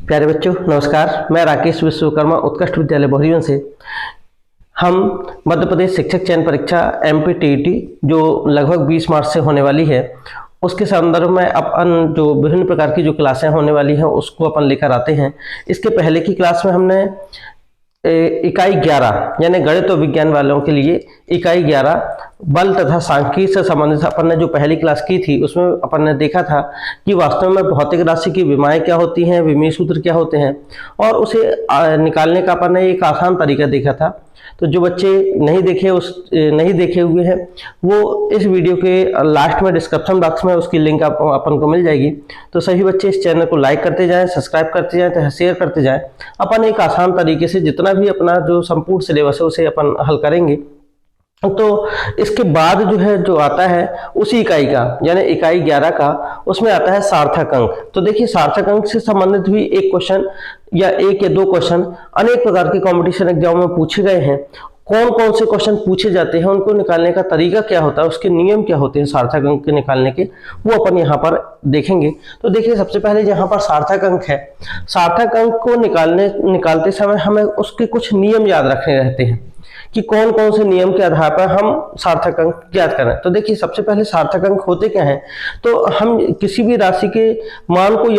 प्यारे बच्चों नमस्कार। मैं राकेश विश्वकर्मा उत्कृष्ट विद्यालय बोहरीवन से हम मध्य प्रदेश शिक्षक चयन परीक्षा MPTET जो लगभग 20 मार्च से होने वाली है उसके संदर्भ में अपन जो विभिन्न प्रकार की जो क्लासें होने वाली हैं उसको अपन लेकर आते हैं। इसके पहले की क्लास में हमने इकाई 11 यानी गणित और विज्ञान वालों के लिए इकाई 11 बल तथा सांख्यिकी से संबंधित अपन ने जो पहली क्लास की थी उसमें अपन ने देखा था कि वास्तव में भौतिक राशि की विमाएं क्या होती हैं, विमीय सूत्र क्या होते हैं और उसे निकालने का अपन ने एक आसान तरीका देखा था। तो जो बच्चे नहीं देखे हुए हैं वो इस वीडियो के लास्ट में डिस्क्रिप्शन बॉक्स में उसकी लिंक अपन को मिल जाएगी। तो सभी बच्चे इस चैनल को लाइक करते जाएं, सब्सक्राइब करते जाएं तथा शेयर करते जाएं। अपन एक आसान तरीके से जितना भी अपना जो संपूर्ण सिलेबस है उसे अपन हल करेंगे। तो इसके बाद जो आता है उसी इकाई का यानी इकाई 11 का उसमें आता है सार्थक अंक। तो देखिए सार्थक अंक से संबंधित भी एक क्वेश्चन या एक या दो क्वेश्चन अनेक प्रकार के कंपटीशन एग्जाम में पूछे गए हैं। कौन कौन से क्वेश्चन पूछे जाते हैं, उनको निकालने का तरीका क्या होता है, उसके नियम क्या होते हैं सार्थक अंक के निकालने के, वो अपन यहाँ पर देखेंगे। तो देखिए सबसे पहले यहाँ पर सार्थक अंक है। सार्थक अंक को निकालते समय हमें उसके कुछ नियम याद रखने रहते हैं कि कौन कौन से नियम के आधार पर हम सार्थक अंक ज्ञात करें। तो देखिए सबसे पहले सार्थक अंक होते क्या हैं। तो हम किसी भी राशि के मान को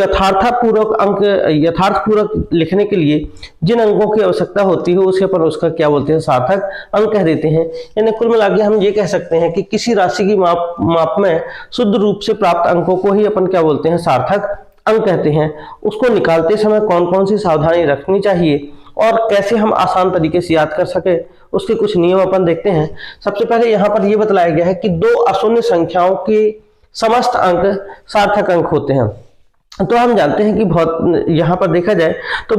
यथार्थपूर्वक लिखने के लिए जिन अंकों की आवश्यकता होती है उसे अपन उसका क्या बोलते हैं, सार्थक अंक कह देते हैं। यानी कुल मिला के हम ये कह सकते हैं कि किसी राशि की माप में शुद्ध रूप से प्राप्त अंकों को ही अपन क्या बोलते हैं, सार्थक अंक कहते हैं। उसको निकालते समय कौन कौन सी सावधानी रखनी चाहिए और कैसे हम आसान तरीके से याद कर सके उसके कुछ नियम अपन देखते हैं। सबसे पहले यहाँ पर यह बतलाया गया है कि दो अशून्य संख्याओं के समस्त अंक सार्थक अंक होते हैं। तो हम जानते हैं कि यहाँ पर देखा जाए तो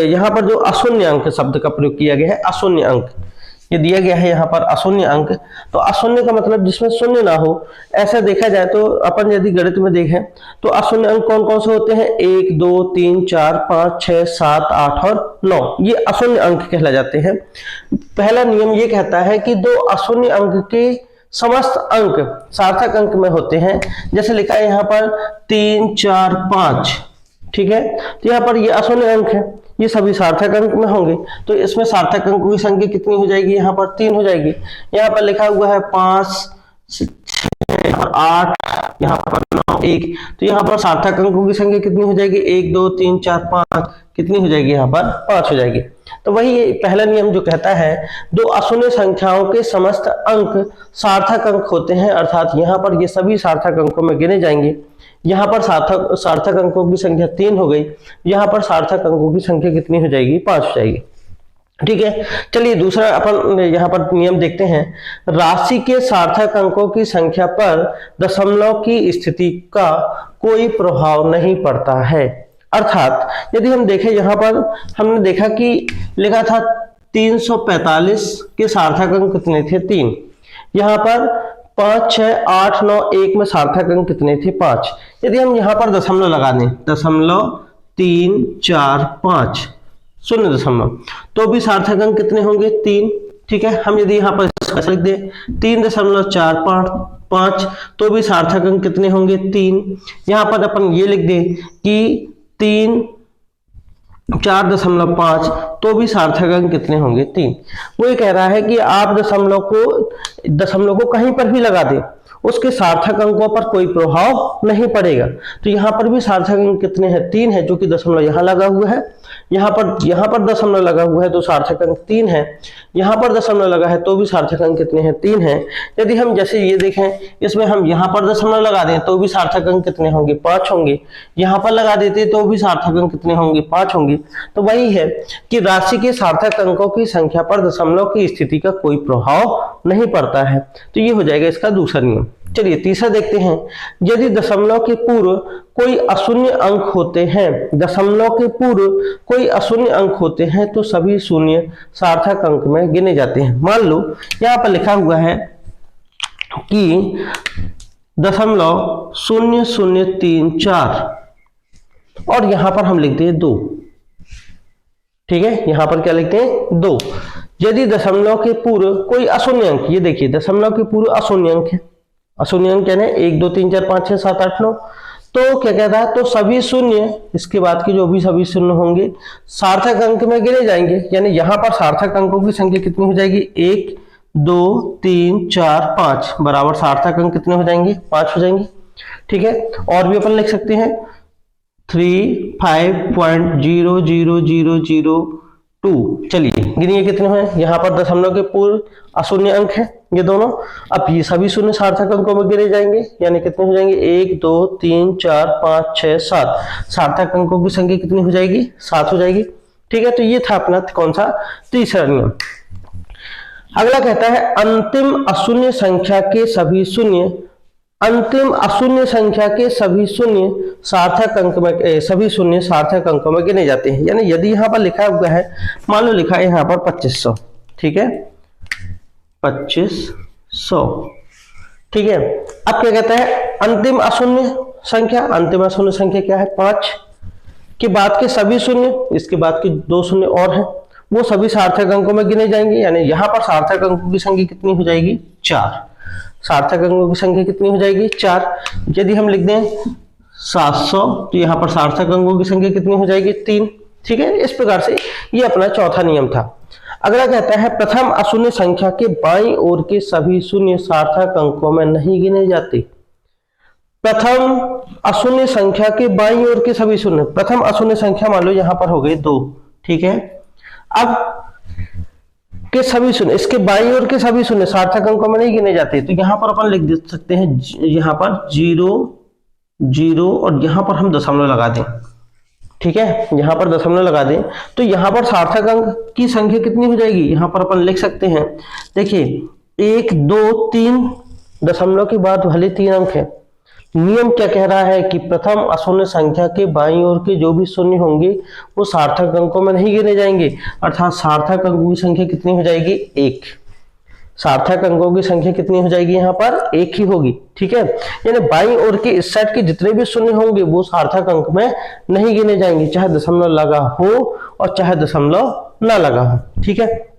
यहाँ पर जो अशून्य अंक शब्द का प्रयोग किया गया है, अशून्य अंक ये दिया गया है यहाँ पर अशून्य अंक। तो अशून्य का मतलब जिसमें शून्य ना हो, ऐसा देखा जाए तो अपन यदि गणित में देखें तो अशून्य अंक कौन कौन से होते हैं, 1 2 3 4 5 6 7 8 और 9, ये अशून्य अंक कहला जाते हैं। पहला नियम ये कहता है कि दो अशून्य अंक के समस्त अंक सार्थक अंक में होते हैं। जैसे लिखा है यहाँ पर 3 4 5, ठीक है। तो यहाँ पर ये अशून्य अंक है, ये सभी सार्थक अंक में होंगे। तो इसमें सार्थक अंकों की संख्या कितनी हो जाएगी, यहाँ पर 3 हो जाएगी। यहाँ पर लिखा हुआ है 5 6 8, यहाँ पर 9 1, तो यहाँ पर सार्थक अंकों की संख्या कितनी हो जाएगी, 1 2 3 4 5, कितनी हो जाएगी, यहाँ पर 5 हो जाएगी। तो वही पहला नियम जो कहता है दो अशून्य संख्याओं के समस्त अंक सार्थक अंक होते हैं, अर्थात यहाँ पर ये सभी सार्थक अंकों में गिने जाएंगे। यहाँ पर सार्थक अंकों की संख्या 3 हो गई, यहाँ पर सार्थक अंकों की संख्या कितनी हो जाएगी, 5 हो जाएगी, ठीक है। चलिए दूसरा अपन यहाँ पर नियम देखते हैं। राशि के सार्थक अंकों की संख्या पर दशमलव की स्थिति का कोई प्रभाव नहीं पड़ता है। अर्थात यदि हम देखें यहाँ पर हमने देखा कि लिखा था 345 के सार्थक अंक कितने थे, 3। यहाँ पर 5 6 8 9 1 में सार्थक अंक कितने थे, 5। यदि हम यहाँ पर दशमलव लगा दें, 0.345 0 तो भी सार्थक अंक कितने होंगे, 3, ठीक है। हम यदि यहाँ पर लिख दें 3.455 तो भी सार्थक अंक कितने होंगे, 3। यहाँ पर अपन ये लिख दें कि 3 4.5 तो भी सार्थक अंक कितने होंगे, 3। वो ये कह रहा है कि आप दशमलव को कहीं पर भी लगा दें, उसके सार्थक अंकों पर कोई प्रभाव नहीं पड़ेगा। तो यहाँ पर भी सार्थक अंक कितने हैं, 3 है, जो कि दशमलव यहाँ लगा हुआ है। यहाँ पर दशमलव लगा हुआ है तो सार्थक अंक 3 है। यहाँ पर दशमलव लगा है तो भी सार्थक अंक कितने हैं, 3 है। यदि हम जैसे ये देखें इसमें हम यहाँ पर दशमलव लगा दें तो भी सार्थक अंक कितने होंगे, 5 होंगे। यहाँ पर लगा देते तो भी सार्थक अंक कितने होंगे, 5 होंगे। तो वही है कि राशि के सार्थक अंकों की संख्या पर दशमलव की स्थिति का कोई प्रभाव नहीं पड़ता है। तो ये हो जाएगा इसका दूसरा नियम। चलिए तीसरा देखते हैं। यदि दशमलव के पूर्व कोई अशून्य अंक होते हैं, दशमलव के पूर्व कोई अशून्य अंक होते हैं तो सभी शून्य सार्थक अंक में गिने जाते हैं। मान लो यहाँ पर लिखा हुआ है कि 0.0034 और यहाँ पर हम लिखते हैं 2, ठीक है। यहाँ पर क्या लिखते हैं, 2। यदि दशमलव के पूर्व कोई अशून्य अंक, ये देखिए दशमलव के पूर्व अशून्य अंक है, अशून्य अंक यानी 1 2 3 4 5 6 7 8 9, तो क्या कहता है, तो सभी शून्य, इसके बाद के जो भी सभी शून्य होंगे सार्थक अंक में गिने जाएंगे। यानी यहां पर सार्थक अंकों की संख्या कितनी हो जाएगी, 1 2 3 4 5 बराबर सार्थक अंक कितने हो जाएंगे, 5 हो जाएंगे। ठीक है, और भी अपन लिख सकते हैं 35.00002। चलिए गिनिए कितने हैं, यहाँ पर दशमलव के पूर्व अशून्य अंक है ये दोनों। अब ये सभी शून्य सार्थक अंकों में गिने जाएंगे, यानी कितने हो जाएंगे, 1 2 3 4 5 6 7। सार्थक अंकों की संख्या कितनी हो जाएगी, 7 हो जाएगी। ठीक है, तो ये था अपना कौन सा, तीसरा नियम। अगला कहता है अंतिम अशून्य संख्या के सभी शून्य, अंतिम अशून्य संख्या के सभी शून्य सार्थक अंक में, सभी शून्य सार्थक अंकों में गिने जाते हैं। यानी यदि यहाँ पर लिखा हुआ है, मान लो लिखा है यहाँ पर 2500, ठीक है 2500, ठीक है। अब क्या कहता है अंतिम अशून्य संख्या, अंतिम अशून्य संख्या क्या है, 5 के बाद के सभी शून्य, इसके बाद के 2 शून्य और हैं, वो सभी सार्थक अंकों में गिने जाएंगे। यानी यहाँ पर सार्थक अंकों की संख्या कितनी हो जाएगी, 4। सार्थक अंकों की संख्या कितनी हो जाएगी, 4। यदि हम लिख दें 700 तो यहाँ पर सार्थक अंकों की संख्या कितनी हो जाएगी, 3। ठीक है, इस प्रकार से ये अपना चौथा नियम था। अगला कहता है प्रथम अशून्य संख्या के बाईं ओर के सभी शून्य सार्थक अंकों में नहीं गिने जाते। प्रथम अशून्य संख्या के बाईं ओर के सभी शून्य, प्रथम अशून्य संख्या मान लो यहाँ पर हो गई 2, ठीक है। अब के सभी शून्य, इसके बाईं ओर के सभी शून्य सार्थक अंकों में नहीं गिने जाते, तो यहां पर अपन लिख दे सकते हैं यहां पर 0 0 और यहां पर हम दशमलव लगा दें। ठीक है, यहां पर दशमलव लगा दें तो यहां पर सार्थक अंक की संख्या कितनी हो जाएगी, यहां पर अपन लिख सकते हैं, देखिए 1 2 3 दशमलव के बाद भले 3 अंक है। नियम क्या कह रहा है कि प्रथम अशून्य संख्या के बाईं ओर के जो भी शून्य होंगे वो सार्थक अंकों में नहीं गिने जाएंगे, अर्थात सार्थक अंकों की संख्या कितनी हो जाएगी, 1। सार्थक अंकों की संख्या कितनी हो जाएगी, यहाँ पर 1 ही होगी। ठीक है, यानी बाईं ओर के इस साइड के जितने भी शून्य होंगे वो सार्थक अंक में नहीं गिने जाएंगे, चाहे दशमलव लगा हो और चाहे दशमलव ना लगा हो। ठीक है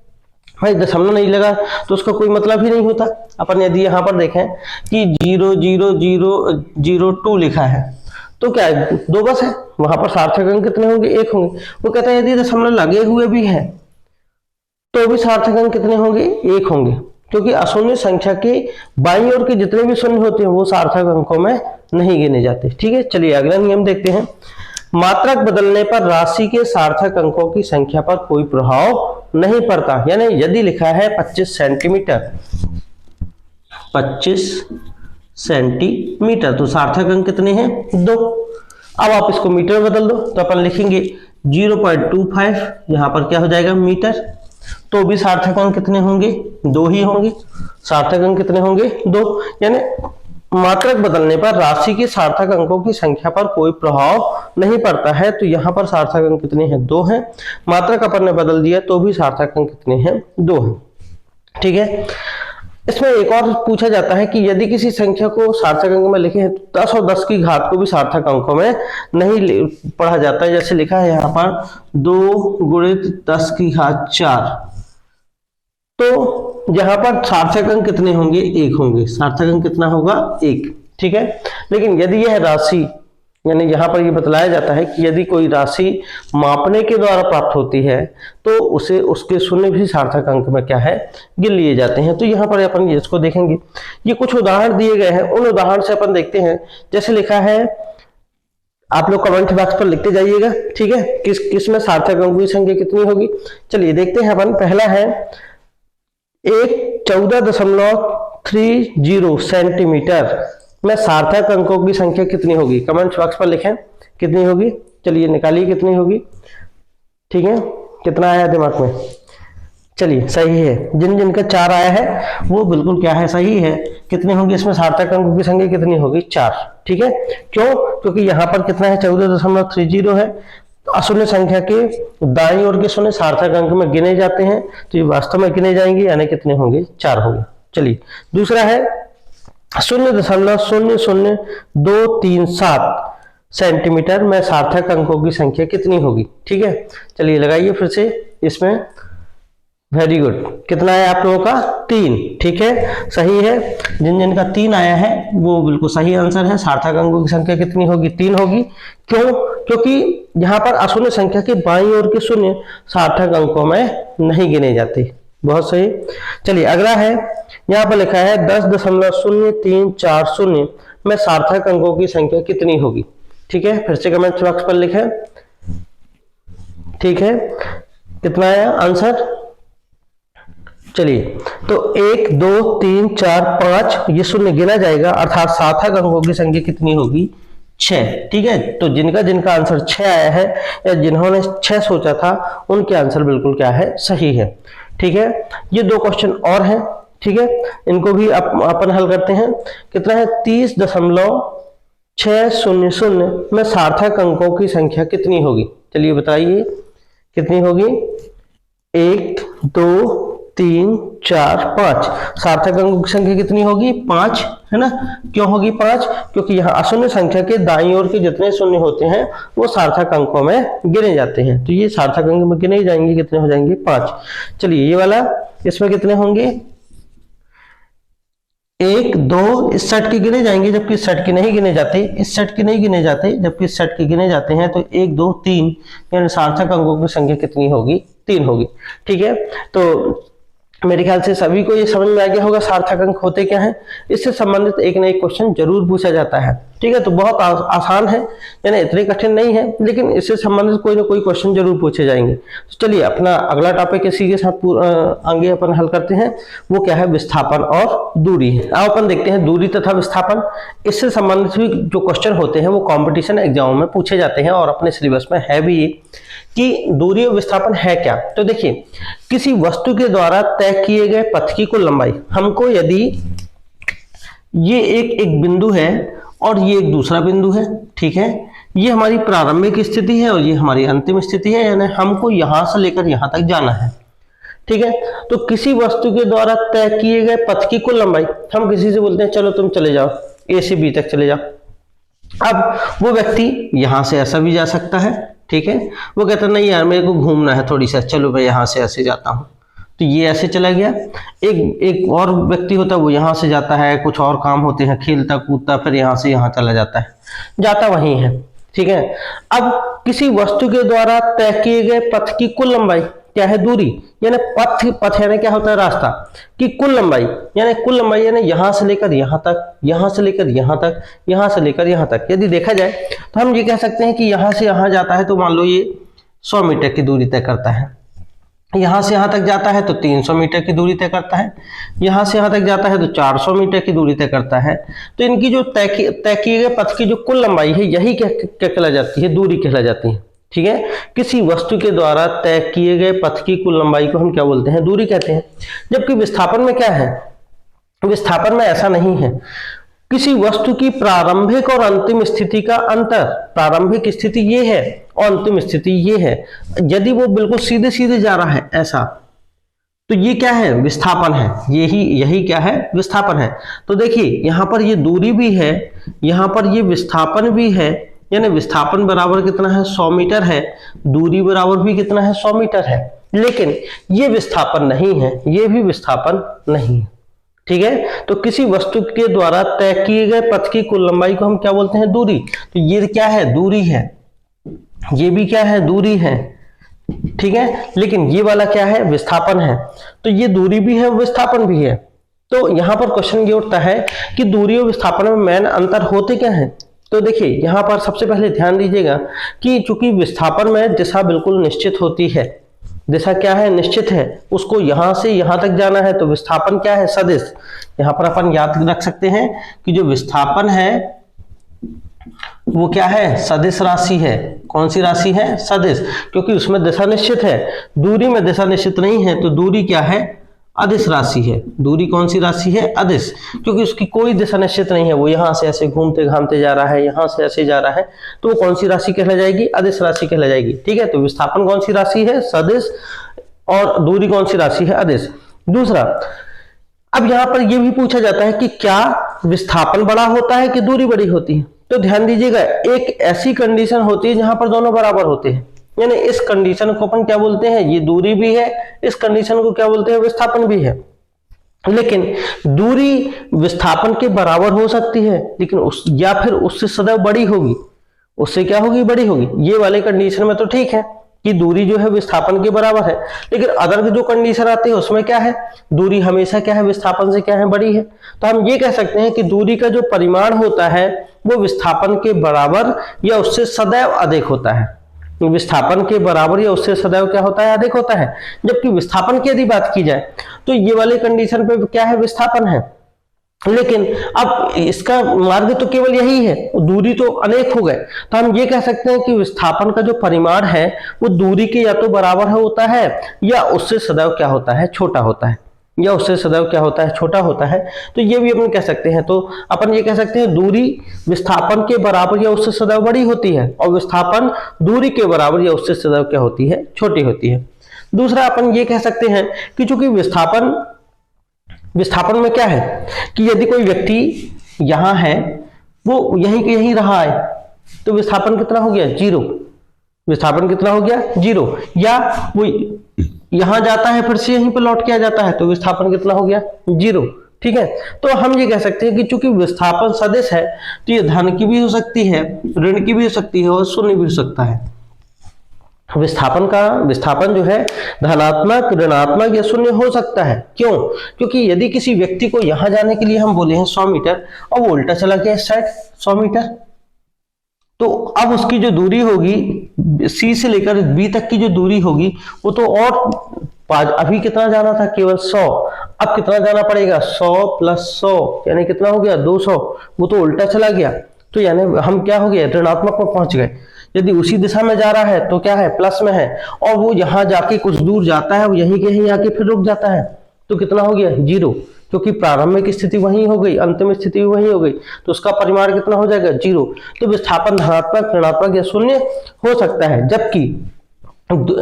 भाई, दशमलव नहीं लगा तो उसका कोई मतलब ही नहीं होता। अपन यदि यहाँ पर देखें कि 00002 लिखा है तो क्या है, 2 बस है, वहां पर सार्थक अंक कितने होंगे, 1 होंगे। वो कहता है यदि दशमलव लगे हुए भी है तो भी सार्थक अंक कितने होंगे, 1 होंगे, क्योंकि अशून्य संख्या के बाईं ओर के जितने भी शून्य होते हैं वो सार्थक अंकों में नहीं गिने जाते। ठीक है, चलिए अगला नियम देखते हैं। मात्रक बदलने पर राशि के सार्थक अंकों की संख्या पर कोई प्रभाव नहीं पड़ता। यानी यदि लिखा है 25 सेंटीमीटर, 25 सेंटीमीटर तो सार्थक अंक कितने हैं, 2। अब आप इसको मीटर में बदल दो तो अपन लिखेंगे 0.25, यहां पर क्या हो जाएगा, मीटर, तो भी सार्थक अंक कितने होंगे, 2 ही होंगे। सार्थक अंक कितने होंगे, 2। यानी मात्रक बदलने पर राशि के सार्थक अंकों की संख्या पर कोई प्रभाव नहीं पड़ता है, तो यहाँ पर सार्थक अंक कितने हैं, 2 हैं। मात्रक अपन ने बदल दिया तो भी सार्थक अंक कितने हैं, 2 हैं। ठीक है, इसमें एक और पूछा जाता है कि यदि किसी संख्या को सार्थक अंक में लिखे तो 10 और 10 की घात को भी सार्थक अंकों में नहीं पढ़ा जाता है। जैसे लिखा है यहाँ पर 2 × 10 की घात 4, तो यहाँ पर सार्थक अंक कितने होंगे, 1 होंगे। सार्थक अंक कितना होगा, 1। ठीक है, लेकिन यदि यह राशि, यानी यहाँ पर ये बतलाया जाता है कि यदि कोई राशि मापने के द्वारा प्राप्त होती है तो उसे उसके शून्य भी सार्थक अंक में क्या है, गिन लिए जाते हैं। तो यहाँ पर अपन इसको देखेंगे, ये कुछ उदाहरण दिए गए हैं, उन उदाहरण से अपन देखते हैं। जैसे लिखा है, आप लोग कमेंट बॉक्स पर लिखते जाइएगा, ठीक है, किस में सार्थक अंकों की संख्या कितनी होगी। चलिए देखते हैं अपन। पहला है 14.30 सेंटीमीटर में सार्थक अंकों की संख्या कितनी होगी, कमेंट बॉक्स पर लिखें कितनी होगी। चलिए निकालिए कितनी होगी। ठीक है, कितना आया दिमाग में, चलिए सही है, जिन जिनका 4 आया है वो बिल्कुल क्या है, सही है। कितनी होगी इसमें सार्थक अंकों की संख्या कितनी होगी, 4। ठीक है, क्यों, क्योंकि यहाँ पर कितना है, 14.30 है। तो अशून्य संख्या के दाईं ओर के शून्य सार्थक अंक में गिने जाते हैं, तो ये वास्तव में गिने जाएंगे, यानी कितने होंगे, 4 होंगे। चलिए दूसरा है 0.00237 सेंटीमीटर में सार्थक अंकों की संख्या कितनी होगी। ठीक है, चलिए लगाइए फिर से इसमें वेरी गुड। कितना है आप लोगों का? 3। ठीक है, सही है। जिन जिन का 3 आया है वो बिल्कुल सही आंसर है। सार्थक अंकों की संख्या कितनी होगी? 3 होगी। क्यों? क्योंकि यहाँ पर अशून्य संख्या के बाईं ओर के शून्य सार्थक अंकों में नहीं गिने जाते। बहुत सही। चलिए अगला है, यहाँ पर लिखा है 10.0340 में सार्थक अंकों की संख्या कितनी होगी? ठीक है, फिर से कमेंट बॉक्स पर लिखें। ठीक है, कितना है आंसर? चलिए, तो 1 2 3 4 5 ये शून्य गिना जाएगा, अर्थात सार्थक अंकों की संख्या कितनी होगी? 6। ठीक है, तो जिनका जिनका आंसर 6 आया है या जिन्होंने 6 सोचा था उनके आंसर बिल्कुल क्या है? सही है। ठीक है, ये 2 क्वेश्चन और हैं। ठीक है, इनको भी अपन हल करते हैं। कितना है? 30.600 में सार्थक अंकों की संख्या कितनी होगी? चलिए बताइए कितनी होगी? 1 2 3 4 5 सार्थक अंकों की संख्या कितनी होगी? 5, है ना? क्यों होगी 5? क्योंकि यहाँ अशून्य संख्या के दाईं ओर के जितने शून्य होते हैं वो सार्थक अंकों में गिने जाते हैं, तो ये सार्थक अंक में गिने जाएंगे। कितने हो जाएंगे? 5। चलिए ये वाला, इसमें कितने होंगे? 1 2 इस सेट के गिने जाएंगे, जबकि इस सेट के नहीं गिने जाते। इस सेट के नहीं गिने जाते, जबकि इस सेट के गिने जाते हैं। तो 1 2 3 यानी सार्थक अंकों की संख्या कितनी होगी? 3 होगी। ठीक है, तो मेरे ख्याल से सभी को ये समझ में आ गया होगा सार्थक अंक होते क्या हैं। इससे संबंधित एक ना एक क्वेश्चन जरूर पूछा जाता है। ठीक है, तो बहुत आसान है, यानी इतने कठिन नहीं है, लेकिन इससे संबंधित कोई ना कोई क्वेश्चन जरूर पूछे जाएंगे। तो चलिए अपना अगला टॉपिक इसी के साथ आगे अपन हल करते हैं। वो क्या है? विस्थापन और दूरी है। अब अपन देखते हैं दूरी तथा विस्थापन। इससे संबंधित भी जो क्वेश्चन होते हैं वो कॉम्पिटिशन एग्जाम में पूछे जाते हैं और अपने सिलेबस में है भी ये कि दूरी और विस्थापन है क्या। तो देखिए, किसी वस्तु के द्वारा तय किए गए पथ की कुल लंबाई, हमको यदि ये एक बिंदु है और ये एक दूसरा बिंदु है, ठीक है, ये हमारी प्रारंभिक स्थिति है और ये हमारी अंतिम स्थिति है, यानी हमको यहां से लेकर यहां तक जाना है। ठीक है, तो किसी वस्तु के द्वारा तय किए गए पथ की कुल लंबाई, हम किसी से बोलते हैं चलो तुम चले जाओ, ए से बी तक चले जाओ। अब वो व्यक्ति यहां से ऐसा भी जा सकता है, ठीक है, वो कहता नहीं यार मेरे को घूमना है थोड़ी सा, चलो मैं यहाँ से ऐसे जाता हूँ, तो ये ऐसे चला गया। एक और व्यक्ति होता है, वो यहाँ से जाता है, कुछ और काम होते हैं, खेलता कूदता, फिर यहाँ से यहाँ चला जाता है, जाता वहीं है। ठीक है, अब किसी वस्तु के द्वारा तय किए गए पथ की कुल लंबाई क्या है? दूरी, यानी पथ यानी क्या होता है? रास्ता की कुल लंबाई, यानी कुल लंबाई यानी यहां से लेकर यहां तक, यहां से लेकर यहां तक, यहां से लेकर यहां तक। यदि देखा जाए तो हम ये कह सकते हैं कि यहां से यहां जाता है तो मान लो ये 100 मीटर की दूरी तय करता है, यहां से यहां तक जाता है तो 300 मीटर की दूरी तय करता है, यहां से यहां तक जाता है तो 400 मीटर की दूरी तय करता है। तो इनकी जो तय किए गए पथ की जो कुल लंबाई है यही क्या कहला जाती है? दूरी कहला जाती है। ठीक है, किसी वस्तु के द्वारा तय किए गए पथ की कुल लंबाई को हम क्या बोलते हैं? दूरी कहते हैं। जबकि विस्थापन में क्या है? विस्थापन में ऐसा नहीं है। किसी वस्तु की प्रारंभिक और अंतिम स्थिति का अंतर, प्रारंभिक स्थिति ये है और अंतिम स्थिति ये है, यदि वो बिल्कुल सीधे सीधे जा रहा है ऐसा, तो ये क्या है? विस्थापन है। यही क्या है? विस्थापन है। तो देखिए यहां पर ये दूरी भी है, यहां पर ये विस्थापन भी है, यानी विस्थापन बराबर कितना है? 100 मीटर है, दूरी बराबर भी कितना है? 100 मीटर है। लेकिन ये विस्थापन नहीं है, ये भी विस्थापन नहीं है। ठीक है, तो किसी वस्तु के द्वारा तय किए गए पथ की कुल लंबाई को हम क्या बोलते हैं? दूरी। तो ये क्या है? दूरी है। ये भी क्या है? दूरी है। ठीक है, लेकिन ये वाला क्या है? विस्थापन है। तो ये दूरी भी है, विस्थापन भी है। तो यहां पर क्वेश्चन ये उठता है कि दूरी और विस्थापन में मेन अंतर होते क्या है? तो देखिए यहां पर सबसे पहले ध्यान दीजिएगा कि चूंकि विस्थापन में दिशा बिल्कुल निश्चित होती है, दिशा क्या है? निश्चित है, उसको यहां से यहां तक जाना है, तो विस्थापन क्या है? सदिश। यहां पर अपन याद रख सकते हैं कि जो विस्थापन है वो क्या है? सदिश राशि है। कौन सी राशि है? सदिश, क्योंकि उसमें दिशा निश्चित है। दूरी में दिशा निश्चित नहीं है, तो दूरी क्या है? अदिश राशि है। दूरी कौन सी राशि है? अदिश, क्योंकि उसकी कोई दिशा निश्चित नहीं है, वो यहां से ऐसे घूमते घामते जा रहा है, यहां से ऐसे जा रहा है, तो वो कौन सी राशि कहला जाएगी? अदिश राशि कहला जाएगी। ठीक है, तो विस्थापन कौन सी राशि है? सदिश, और दूरी कौन सी राशि है? अदिश। दूसरा, अब यहां पर यह भी पूछा जाता है कि क्या विस्थापन बड़ा होता है कि दूरी बड़ी होती है? तो ध्यान दीजिएगा, एक ऐसी कंडीशन होती है जहां पर दोनों बराबर होते हैं। यानी इस कंडीशन को अपन क्या बोलते हैं, ये दूरी भी है, इस कंडीशन को क्या बोलते हैं, विस्थापन भी है। लेकिन दूरी विस्थापन के बराबर हो सकती है, लेकिन या फिर उससे सदैव बड़ी होगी। उससे क्या होगी, बड़ी होगी। ये वाले कंडीशन में तो ठीक है कि दूरी जो है विस्थापन के बराबर है, लेकिन अदर जो कंडीशन आती है उसमें क्या है, दूरी हमेशा क्या है, विस्थापन से क्या है, बड़ी है। तो हम ये कह सकते हैं कि दूरी का जो परिमाण होता है वो विस्थापन के बराबर या उससे सदैव अधिक होता है। विस्थापन के बराबर या उससे सदैव क्या होता है, अधिक होता है। जबकि विस्थापन की यदि बात की जाए तो ये वाले कंडीशन पे क्या है, विस्थापन है। लेकिन अब इसका मार्ग तो केवल यही है, दूरी तो अनेक हो गए। तो हम ये कह सकते हैं कि विस्थापन का जो परिमाण है वो दूरी के या तो बराबर होता है या उससे सदैव क्या होता है, छोटा होता है, या उससे सदैव क्या होता है, छोटा होता है। तो ये भी अपन कह सकते हैं। तो अपन ये कह सकते हैं दूरी विस्थापन के बराबर या उससे सदैव बड़ी होती है, और विस्थापन दूरी के बराबर या उससे सदैव क्या होती है, छोटी होती है। दूसरा अपन ये कह सकते हैं कि चूंकि विस्थापन में क्या है कि यदि कोई व्यक्ति यहां है, वो यहीं के यहीं रहा है, तो विस्थापन कितना हो गया, जीरो। विस्थापन कितना हो गया, जीरो। या वो यहां जाता है फिर से यहीं पर लौट के आ जाता है, तो विस्थापन कितना हो गया, जीरो। ठीक है। तो हम ये कह सकते हैं कि चूंकि विस्थापन सदिश है तो ये धन की भी हो सकती है, ऋण की भी हो सकती है, और शून्य भी हो सकता है। विस्थापन जो है धनात्मक, ऋणात्मक या शून्य हो सकता है। क्यों? क्योंकि यदि किसी व्यक्ति को यहां जाने के लिए हम बोले हैं 100 मीटर और वो उल्टा चला गया इस साइड 100 मीटर, तो अब उसकी जो दूरी होगी सी से लेकर बी तक की जो दूरी होगी वो तो और अभी कितना जाना था, केवल 100, अब कितना जाना पड़ेगा, 100 + 100 यानी कितना हो गया, 200। वो तो उल्टा चला गया, तो यानी हम क्या हो गए, ऋणात्मक में पहुंच गए। यदि उसी दिशा में जा रहा है तो क्या है, प्लस में है, और वो यहां जाके कुछ दूर जाता है, वो यहीं के यहीं आके फिर रुक जाता है, तो कितना हो गया, जीरो। क्योंकि प्रारंभिक स्थिति वही हो गई, अंतिम स्थिति भी वही हो गई, तो उसका परिमाण कितना हो जाएगा, जीरो। तो विस्थापन धनात्मक, ऋणात्मक या शून्य हो सकता है। जबकि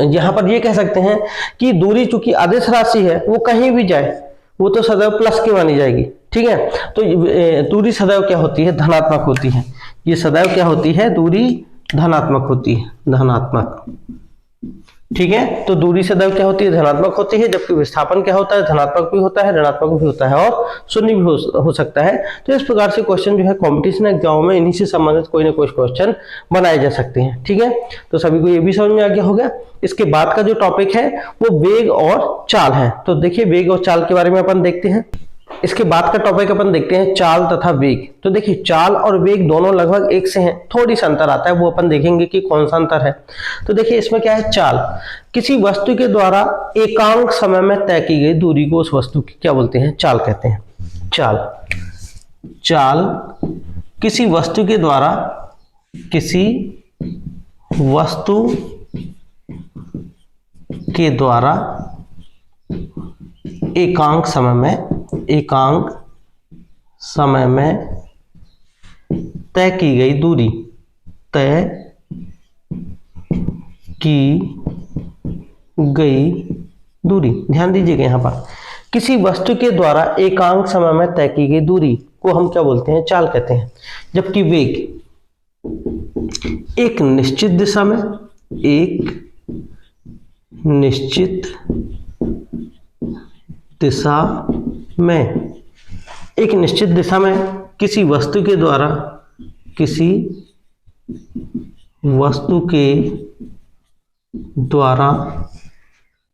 यहां पर ये कह सकते हैं कि दूरी चूंकि आदेश राशि है, वो कहीं भी जाए वो तो सदैव प्लस की मानी जाएगी। ठीक है। तो दूरी सदैव क्या होती है, धनात्मक होती है। ये सदैव क्या होती है, दूरी धनात्मक होती है, धनात्मक। ठीक है। तो दूरी सदैव क्या होती है, धनात्मक होती है। जबकि विस्थापन क्या होता है, धनात्मक भी होता है, ऋणात्मक भी होता है, और शून्य भी हो सकता है। तो इस प्रकार से क्वेश्चन जो है कॉम्पिटिशन एग्जाम में इन्हीं से संबंधित कोई ना कोई क्वेश्चन बनाए जा सकते हैं। ठीक है। तो सभी को ये भी समझ में आ गया होगा। इसके बाद का जो टॉपिक है वो वेग और चाल है। तो देखिए वेग और चाल के बारे में अपन देखते हैं। इसके बाद का टॉपिक अपन देखते हैं चाल तथा वेग। तो देखिए चाल और वेग दोनों लगभग एक से हैं, थोड़ी सा अंतर आता है, वो अपन देखेंगे कि कौन सा अंतर है। तो देखिए इसमें क्या है, चाल किसी वस्तु के द्वारा एकांक समय में तय की गई दूरी को उस वस्तु की क्या बोलते हैं, चाल कहते हैं। चाल किसी वस्तु के द्वारा एकांक समय में तय की गई दूरी। ध्यान दीजिएगा यहां पर किसी वस्तु के द्वारा एकांक समय में तय की गई दूरी को हम क्या बोलते हैं, चाल कहते हैं। जबकि वेग एक निश्चित दिशा में किसी वस्तु के द्वारा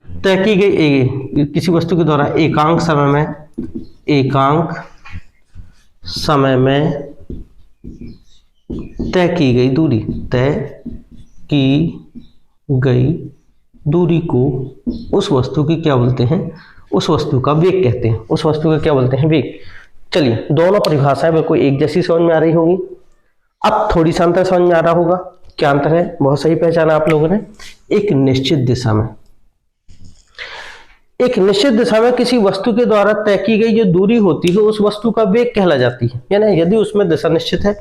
तय की गई, किसी वस्तु के द्वारा एकांक समय में तय की गई दूरी को उस वस्तु की क्या बोलते हैं, उस वस्तु का वेग कहते हैं। उस वस्तु का क्या बोलते हैं, वेग। चलिए दोनों परिभाषाएं बिल्कुल एक जैसी समझ में आ रही होगी। अब थोड़ी सा अंतर समझ में आ रहा होगा। क्या अंतर है, बहुत सही पहचाना आप लोगों ने। एक निश्चित दिशा में किसी वस्तु के द्वारा तय की गई जो दूरी होती है उस वस्तु का वेग कहला जाती है। यानी यदि उसमें दिशा निश्चित है,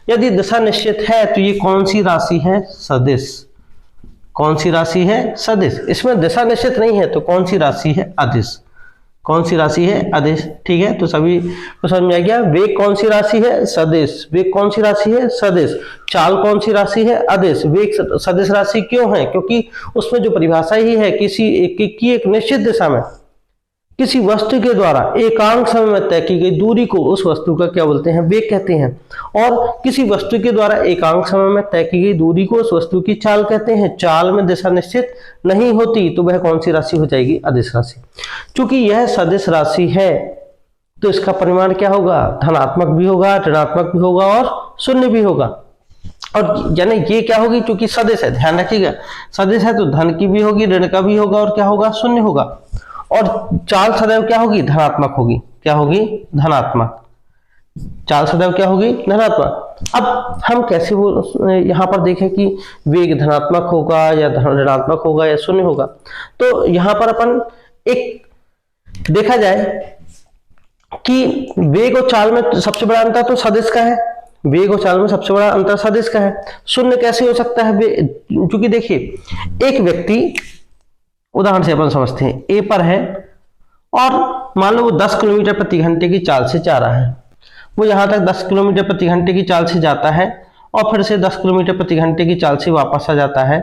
यदि दिशा निश्चित है तो ये कौन सी राशि है, सदिश। कौन सी राशि है, सदिश। इसमें दिशा निश्चित नहीं है तो कौन सी राशि है, अदिश। कौन सी राशि है? अदिश। ठीक है, तो सभी को समझ में आ गया। वेग कौन सी राशि है? सदिश। वेग कौन सी राशि है? सदिश। चाल कौन सी राशि है? अदिश। वेग सदिश राशि क्यों है? क्योंकि उसमें जो परिभाषा ही है किसी एक निश्चित दिशा में किसी वस्तु के द्वारा एकांक समय में तय की गई दूरी को उस वस्तु का क्या बोलते हैं? वेग कहते हैं। और किसी वस्तु के द्वारा एकांक समय में तय की गई दूरी को उस वस्तु की चाल कहते हैं। चाल में दिशा निश्चित नहीं होती तो वह कौन सी राशि हो जाएगी? अदिश राशि। चूंकि यह सदिश राशि है तो इसका परिमाण क्या होगा? धनात्मक भी होगा, ऋणात्मक भी होगा और शून्य भी होगा। और यानी ये क्या होगी? क्योंकि सदिश है, ध्यान रखिएगा, सदिश है तो धन की भी होगी, ऋण का भी होगा और क्या होगा? शून्य होगा। और चाल सदैव क्या होगी? धनात्मक होगी। क्या होगी? धनात्मक। चाल सदैव क्या होगी? धनात्मक। अब हम कैसे वो यहाँ पर देखें कि वेग धनात्मक होगा या ऋणात्मक होगा या शून्य होगा। तो यहाँ पर अपन एक देखा जाए कि वेग और चाल में सबसे बड़ा अंतर तो सदिश का है। वेग और चाल में सबसे बड़ा अंतर सदिश का है। शून्य कैसे हो सकता है? क्योंकि देखिए एक व्यक्ति, उदाहरण से अपन समझते हैं, ए पर है और मान लो वो 10 किलोमीटर प्रति घंटे की चाल से जा रहा है। वो यहाँ तक 10 किलोमीटर प्रति घंटे की चाल से जाता है और फिर से 10 किलोमीटर प्रति घंटे की चाल से वापस आ जाता है।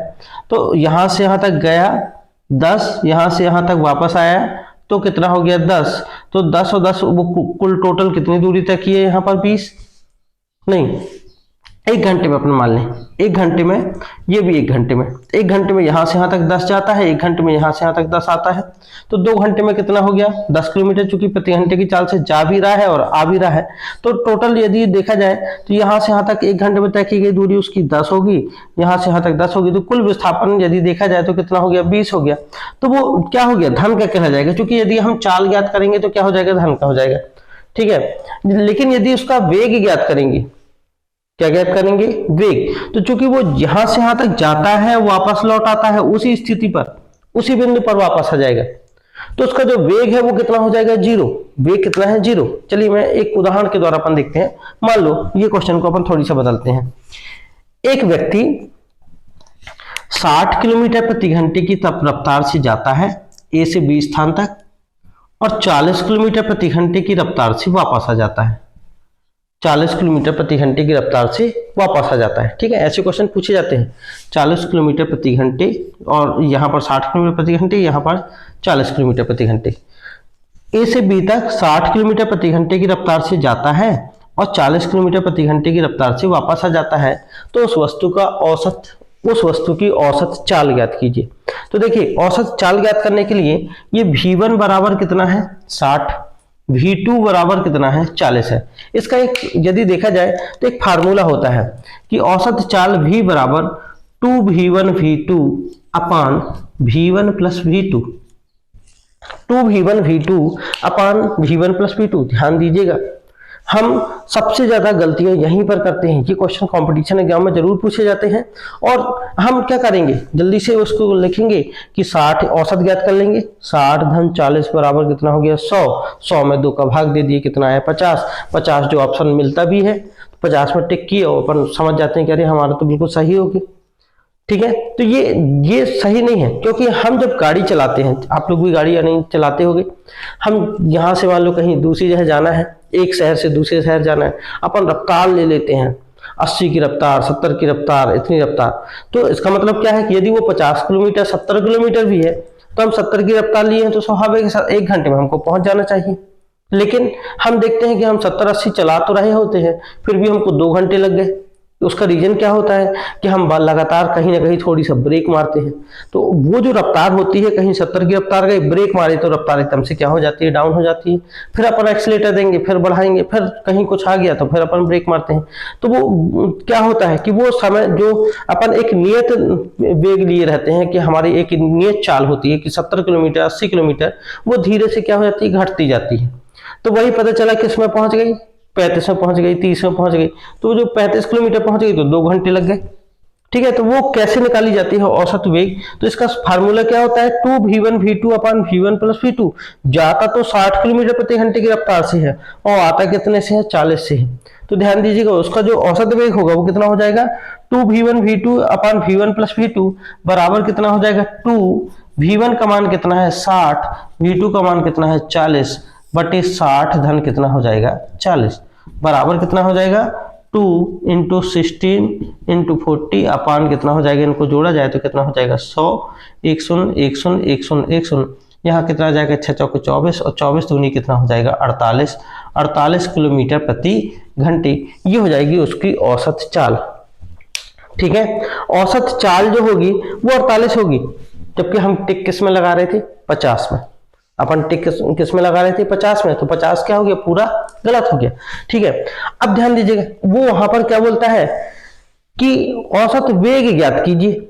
तो यहाँ से यहाँ तक गया 10, यहाँ से यहाँ तक वापस आया तो कितना हो गया? 10। तो 10 और 10 वो कुल टोटल कितनी दूरी तय की है यहाँ पर? 20 नहीं, 1 घंटे में अपन मान लें, 1 घंटे में, ये भी 1 घंटे में, 1 घंटे में यहां से यहां तक 10 जाता है, 1 घंटे में यहां से यहां तक 10 आता है। तो 2 घंटे में कितना हो गया? 10 किलोमीटर, चूंकि प्रति घंटे की चाल से जा भी रहा है और आ भी रहा है। तो टोटल यदि देखा जाए तो यहां से यहां तक 1 घंटे में तय की गई दूरी उसकी 10 होगी, यहां से यहां तक 10 होगी। तो कुल विस्थापन यदि देखा जाए तो कितना हो गया? 20 हो गया। तो वो क्या हो गया? धन का कहला जाएगा, क्योंकि यदि हम चाल ज्ञात करेंगे तो क्या हो जाएगा? धन का हो जाएगा। ठीक है, लेकिन यदि उसका वेग ज्ञात करेंगे, क्या ज्ञात करेंगे? वेग। तो चूंकि वो यहां से यहां तक जाता है, वापस लौट आता है, उसी स्थिति पर, उसी बिंदु पर वापस आ जाएगा, तो उसका जो वेग है वो कितना हो जाएगा? 0। वेग कितना है? 0। चलिए मैं एक उदाहरण के द्वारा अपन देखते हैं। मान लो ये क्वेश्चन को अपन थोड़ी सा बदलते हैं। एक व्यक्ति 60 किलोमीटर प्रति घंटे की रफ्तार से जाता है ए से बी स्थान तक और 40 किलोमीटर प्रति घंटे की रफ्तार से वापस आ जाता है। 40 किलोमीटर प्रति घंटे की रफ्तार से वापस आ जाता है। ठीक है, ऐसे क्वेश्चन पूछे जाते हैं। 40 किलोमीटर प्रति घंटे और यहाँ पर 60 किलोमीटर प्रति घंटे, यहाँ पर 40 किलोमीटर प्रति घंटे। ए से बी तक 60 किलोमीटर प्रति घंटे की रफ्तार से जाता है और 40 किलोमीटर प्रति घंटे की रफ्तार से वापस आ जाता है। तो उस वस्तु की औसत चाल ज्ञात कीजिए। तो देखिए औसत चाल ज्ञात करने के लिए ये V1 बराबर कितना है? 60, V2 बराबर कितना है? 40 है। इसका एक यदि देखा जाए तो एक फार्मूला होता है कि औसत चाल V बराबर 2V1 V2 अपान V1 plus V2, 2V1 V2 अपान V1 प्लस V2। ध्यान दीजिएगा, हम सबसे ज्यादा गलतियां यहीं पर करते हैं। ये क्वेश्चन कंपटीशन एग्जाम में जरूर पूछे जाते हैं और हम क्या करेंगे? जल्दी से उसको लिखेंगे कि 60 औसत ज्ञात कर लेंगे। 60 धन 40 बराबर कितना हो गया? 100। 100 में 2 का भाग दे दिए, कितना है? 50। 50 जो ऑप्शन मिलता भी है 50 में टिक किए और अपन समझ जाते हैं कि अरे हमारा तो बिल्कुल सही होगी। ठीक है, तो ये सही नहीं है, क्योंकि हम जब गाड़ी चलाते हैं, आप लोग भी गाड़ी या नहीं चलाते होंगे, हम यहाँ से मान लो कहीं दूसरी जगह जाना है, एक शहर से दूसरे शहर जाना है, अपन रफ्तार ले लेते हैं 80 की रफ्तार, 70 की रफ्तार, इतनी रफ्तार। तो इसका मतलब क्या है कि यदि वो 50 किलोमीटर 70 किलोमीटर भी है तो हम 70 की रफ्तार लिए हैं तो स्वाभाविक 1 घंटे में हमको पहुंच जाना चाहिए। लेकिन हम देखते हैं कि हम 70-80 चला तो रहे होते हैं, फिर भी हमको 2 घंटे लग गए। उसका रीजन क्या होता है कि हम लगातार कहीं ना कहीं थोड़ी सा ब्रेक मारते हैं। तो वो जो रफ्तार होती है, कहीं 70 की रफ्तार गई, ब्रेक मारे तो रफ्तार एकदम से क्या हो जाती है? डाउन हो जाती है। फिर अपन एक्सीलेटर देंगे, फिर बढ़ाएंगे, फिर कहीं कुछ आ गया तो फिर अपन ब्रेक मारते हैं। तो वो क्या होता है कि वो समय जो अपन एक नियत वेग लिए रहते हैं कि हमारी एक नियत चाल होती है कि 70 किलोमीटर 80 किलोमीटर, वो धीरे से क्या हो जाती है? घटती जाती है। तो वही पता चला किस में पहुंच गई? 35 में पहुंच गई, 30 में पहुंच गई। तो जो 35 किलोमीटर पहुंच गई तो 2 घंटे लग गए। ठीक है, तो वो कैसे निकाली जाती है औसत वेग? तो इसका फार्मूला क्या होता है? 2V1 V2 अपान V1 प्लस V2। जाता तो 60 किलोमीटर प्रति घंटे की रफ्तार से है और आता कितने से है? 40 से है। तो ध्यान दीजिएगा, उसका जो औसत वेग होगा वो कितना हो जाएगा? 2V1 V2 अपान V1 प्लस V2 बराबर कितना हो जाएगा? 2 V1 का मान कितना है 60, V2 का मान कितना है 40 बटे 60 धन कितना हो जाएगा 40 बराबर कितना हो जाएगा 2 इंटू 16 इंटू 40 अपान कितना हो जाएगा, इनको जोड़ा जाए तो कितना हो जाएगा 100, 1 शून्य 1 शून्य 1 शून्य 1 शून्य, यहाँ कितना आ जाएगा 6 चौके 24 और 24 दूनी कितना हो जाएगा 48 किलोमीटर प्रति घंटे। ये हो जाएगी उसकी औसत चाल। ठीक है, औसत चाल जो होगी वो 48 होगी, जबकि हम टिक किस में लगा रहे थे 50 में, अपन टिक किस में लगा रहे थे 50 में, तो 50 क्या हो गया पूरा गलत हो गया। ठीक है, अब ध्यान दीजिएगा वो वहां पर क्या बोलता है कि औसत वेग ज्ञात कीजिए,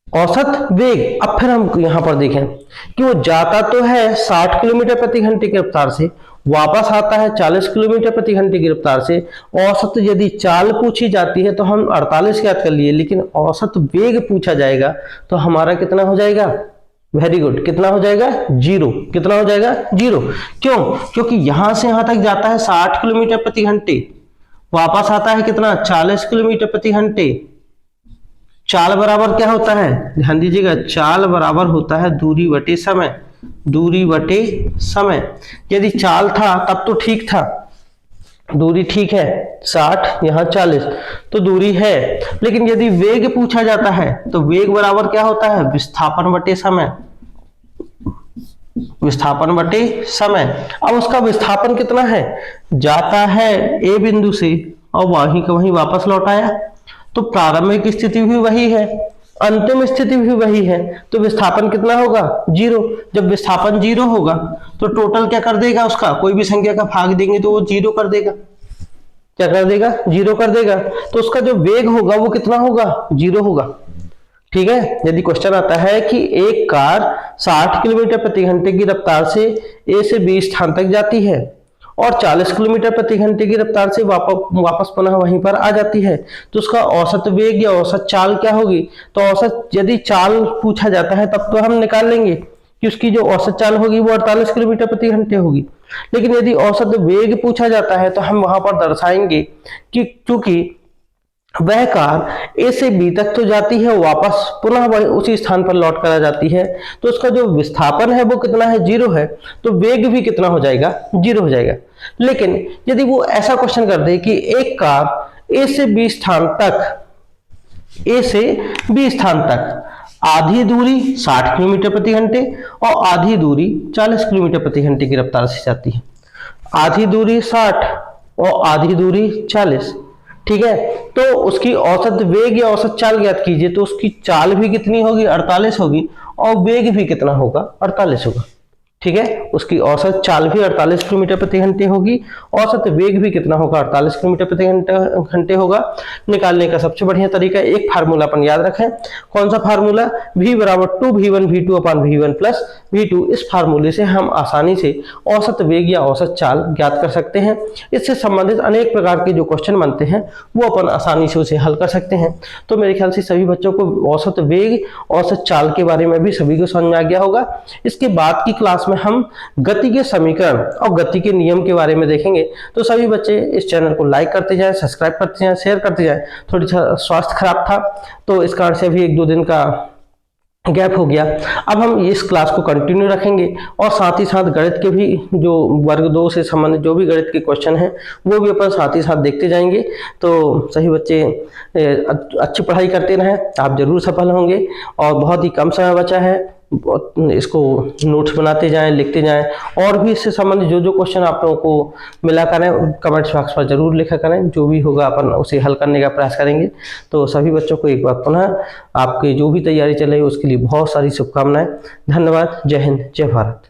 औसत वेग। अब फिर हम यहां पर देखें कि वो जाता तो है 60 किलोमीटर प्रति घंटे की रफ्तार से, वापस आता है 40 किलोमीटर प्रति घंटे की रफ्तार से। औसत यदि चाल पूछी जाती है तो हम 48 ज्ञात कर लिए, लेकिन औसत वेग पूछा जाएगा तो हमारा कितना हो जाएगा, वेरी गुड, कितना हो जाएगा 0। कितना हो जाएगा 0। क्यों? क्योंकि यहां से यहां तक जाता है 60 किलोमीटर प्रति घंटे, वापस आता है कितना 40 किलोमीटर प्रति घंटे। चाल बराबर क्या होता है, ध्यान दीजिएगा, चाल बराबर होता है दूरी बटे समय, दूरी बटे समय। यदि चाल था तब तो ठीक था, दूरी ठीक है 60 यहाँ 40 तो दूरी है, लेकिन यदि वेग पूछा जाता है तो वेग बराबर क्या होता है विस्थापन बटे समय, विस्थापन बटे समय। अब उसका विस्थापन कितना है, जाता है ए बिंदु से और वहीं का वहीं वापस लौट आया, तो प्रारंभिक स्थिति भी वही है, अंतिम स्थिति भी वही है, तो विस्थापन कितना होगा 0। जब विस्थापन 0 होगा तो टोटल क्या कर देगा, उसका कोई भी संख्या का भाग देंगे तो वो 0 कर देगा, क्या कर देगा 0 कर देगा, तो उसका जो वेग होगा वो कितना होगा 0 होगा। ठीक है, यदि क्वेश्चन आता है कि एक कार 60 किलोमीटर प्रति घंटे की रफ्तार से ए से बी स्थान तक जाती है और 40 किलोमीटर प्रति घंटे की रफ्तार से वापस पुनः वहीं पर आ जाती है, तो उसका औसत वेग या औसत चाल क्या होगी। तो औसत यदि चाल पूछा जाता है तब तो हम निकाल लेंगे कि उसकी जो औसत चाल होगी वो 48 किलोमीटर प्रति घंटे होगी, लेकिन यदि औसत वेग पूछा जाता है तो हम वहां पर दर्शाएंगे कि चूंकि वह कार ए से बी तक तो जाती है, वापस पुनः उसी स्थान पर लौट कर आ जाती है, तो उसका जो विस्थापन है वो कितना है 0 है, तो वेग भी कितना हो जाएगा 0 हो जाएगा। लेकिन यदि वो ऐसा क्वेश्चन कर दे कि एक कार ए से बी स्थान तक, ए से बी स्थान तक आधी दूरी 60 किलोमीटर प्रति घंटे और आधी दूरी 40 किलोमीटर प्रति घंटे की रफ्तार से जाती है, आधी दूरी 60 और आधी दूरी 40। ठीक है, तो उसकी औसत वेग या औसत चाल ज्ञात कीजिए, तो उसकी चाल भी कितनी होगी 48 होगी और वेग भी कितना होगा 48 होगा। ठीक है, उसकी औसत चाल भी 48 किलोमीटर प्रति घंटे होगी, औसत वेग भी कितना होगा 48 किलोमीटर प्रति घंटे होगा। निकालने का सबसे बढ़िया तरीका एक फार्मूला अपन याद रखें, कौन सा फार्मूला, v बराबर 2v1 v2 अपान v1 प्लस v2। इस फार्मूले से हम आसानी से औसत वेग या औसत चाल ज्ञात कर सकते हैं। इससे संबंधित अनेक प्रकार के जो क्वेश्चन बनते हैं वो अपन आसानी से उसे हल कर सकते हैं। तो मेरे ख्याल से सभी बच्चों को औसत वेग औसत चाल के बारे में भी सभी को समझ में आ गया होगा। इसके बाद की क्लास में हम गति के समीकरण और गति के नियम के बारे में देखेंगे। तो सभी बच्चे इस चैनल को लाइक करते जाएं, सब्सक्राइब करते जाएं, शेयर करते जाएं। थोड़ी स्वास्थ्य खराब था तो इस कारण से अभी 1-2 दिन का गैप हो गया। अब हम इस क्लास को कंटिन्यू रखेंगे और साथ ही साथ गणित के भी जो वर्ग 2 से संबंधित जो भी गणित के क्वेश्चन हैं वो भी अपन साथ ही साथ देखते जाएंगे। तो सभी बच्चे अच्छी पढ़ाई करते रहें, आप जरूर सफल होंगे। और बहुत ही कम समय बचा है, इसको नोट्स बनाते जाएं, लिखते जाएं, और भी इससे संबंधित जो जो क्वेश्चन आप लोगों को मिला करें कमेंट्स बॉक्स पर जरूर लिखा करें, जो भी होगा अपन उसे हल करने का प्रयास करेंगे। तो सभी बच्चों को एक बार पुनः आपकी जो भी तैयारी चल रही है उसके लिए बहुत सारी शुभकामनाएं। धन्यवाद। जय हिंद, जय भारत।